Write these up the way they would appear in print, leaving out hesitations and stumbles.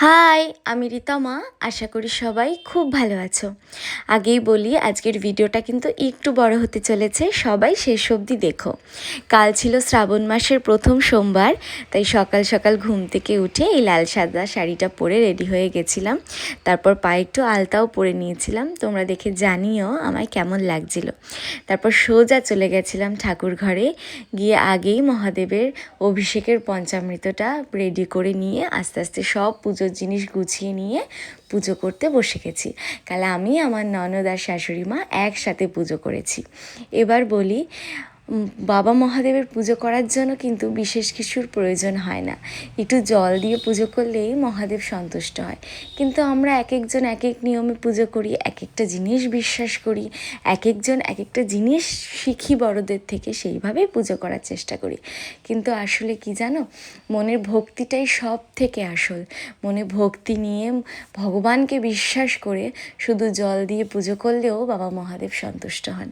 High, আমি রিতমা। আশা করি সবাই খুব ভালো আছো। আগেই বলি আজকের ভিডিওটা কিন্তু একটু বড় হতে চলেছে, সবাই শেষ অবধি দেখো। কাল ছিল শ্রাবণ মাসের প্রথম সোমবার, তাই সকাল সকাল ঘুম থেকে উঠে এই লাল সাদা শাড়িটা পরে রেডি হয়ে গেছিলাম। তারপর পায়ে একটু আলতাও পরে নিয়েছিলাম, তোমরা দেখে জানিও আমায় কেমন লাগছিল। তারপর সোজা চলে গেছিলাম ঠাকুর ঘরে, গিয়ে আগেই মহাদেবের অভিষেকের পঞ্চামৃতটা রেডি করে নিয়ে আস্তে আস্তে সব পুজোর জিনিস গুছিয়ে নিয়ে পুজো করতে বসে গেছি। কাল আমি, আমার ননদ আর শাশুড়ি মা একসাথে পুজো করেছি। এবার বলি, বাবা মহাদেবের পুজো করার জন্য কিন্তু বিশেষ কিছুর প্রয়োজন হয় না, একটু জল দিয়ে পুজো করলেই মহাদেব সন্তুষ্ট হয়। কিন্তু আমরা এক একজন এক এক নিয়মে পুজো করি, এক একটা জিনিস বিশ্বাস করি, এক একজন এক একটা জিনিস শিখি বড়দের থেকে, সেইভাবেই পুজো করার চেষ্টা করি। কিন্তু আসলে কি জানো, মনের ভক্তিটাই সব থেকে আসল। মনে ভক্তি নিয়ে ভগবানকে বিশ্বাস করে শুধু জল দিয়ে পুজো করলেও বাবা মহাদেব সন্তুষ্ট হন।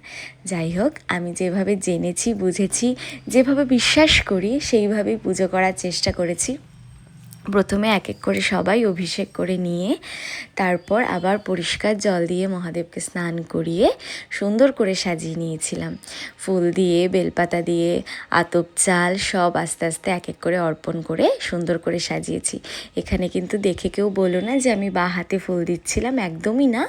যাই হোক, আমি যেভাবে জেনেছি, বুঝেছি, যেভাবে বিশ্বাস করি সেইভাবেই পুজো করার চেষ্টা করেছি। প্রথমে এক এক করে সবাই অভিষেক করে নিয়ে তারপর আবার পরিষ্কার জল দিয়ে মহাদেবকে স্নান করিয়ে সুন্দর করে সাজিয়ে নিয়েছিলাম। ফুল দিয়ে, বেলপাতা দিয়ে, আতপ চাল সব আস্তে আস্তে এক এক করে অর্পণ করে সুন্দর করে সাজিয়েছি। এখানে কিন্তু দেখে কেউ বলো না যে আমি বাঁ হাতে ফুল দিচ্ছিলাম, একদমই না,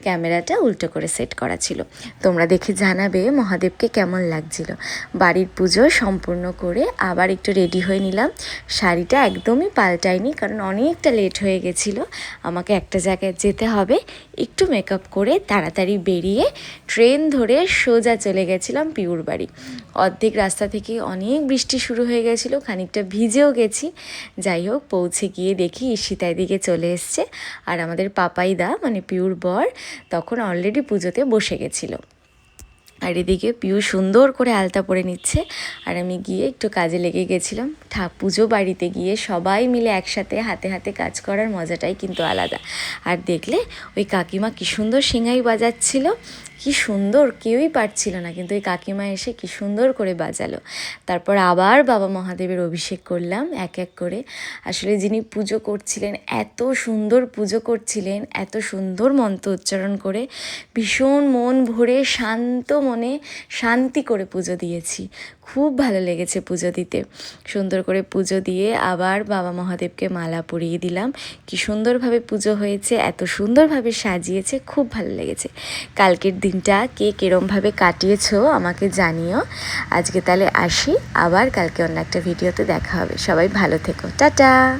ক্যামেরাটা উল্টো করে সেট করা ছিল। তোমরা দেখে জানাবে মহাদেবকে কেমন লাগছিল। বাড়ির পুজো সম্পূর্ণ করে আবার একটু রেডি হয়ে নিলাম। শাড়িটা একদমই পাল্টাইনি, কারণ অনেকটা লেট হয়ে গেছিলো, আমাকে একটা জায়গায় যেতে হবে। একটু মেকআপ করে তাড়াতাড়ি বেরিয়ে ট্রেন ধরে সোজা চলে গেছিলাম পিউর বাড়ি। অর্ধেক রাস্তা থেকে অনেক বৃষ্টি শুরু হয়ে গেছিলো, খানিকটা ভিজেও গেছি। যাই হোক, পৌঁছে গিয়ে দেখি ঈশিতা এদিকে চলে এসছে, আর আমাদের পাপাইদা মানে পিউর বর তখন অলরেডি পুজোতে বসে গেছিলো। আর এদিকে পিউ সুন্দর করে আলতা পরে নিচ্ছে, আর আমি গিয়ে একটু কাজে লেগে গেছিলাম। পুজো বাড়িতে গিয়ে সবাই মিলে একসাথে হাতে হাতে কাজ করার মজাটাই কিন্তু আলাদা। আর দেখলে ওই কাকিমা কী সুন্দর সিঙাই বাজাচ্ছিল, কি সুন্দর, কেউই পারছিল না, কিন্তু ওই কাকিমা এসে কি সুন্দর করে বাজালো। তারপর আবার বাবা মহাদেবের অভিষেক করলাম এক এক করে। আসলে যিনি পুজো করছিলেন, এত সুন্দর পুজো করছিলেন, এত সুন্দর মন্ত্র উচ্চারণ করে ভীষণ মন ভরে শান্ত মনে শান্তি করে পুজো দিয়েছি। খুব ভালো লেগেছে পুজো দিতে। সুন্দর করে পুজো দিয়ে আবার বাবা মহাদেবকে মালা পরিয়ে দিলাম। কি সুন্দরভাবে পুজো হয়েছে, এত সুন্দরভাবে সাজিয়েছে, খুব ভালো লেগেছে। কালকের দিনটা কে কীরমভাবে কাটিয়েছো আমাকে জানিও। আজকে তাহলে আসি, আবার কালকে অন্য একটা ভিডিওতে দেখা হবে। সবাই ভালো থেকো, টাটা।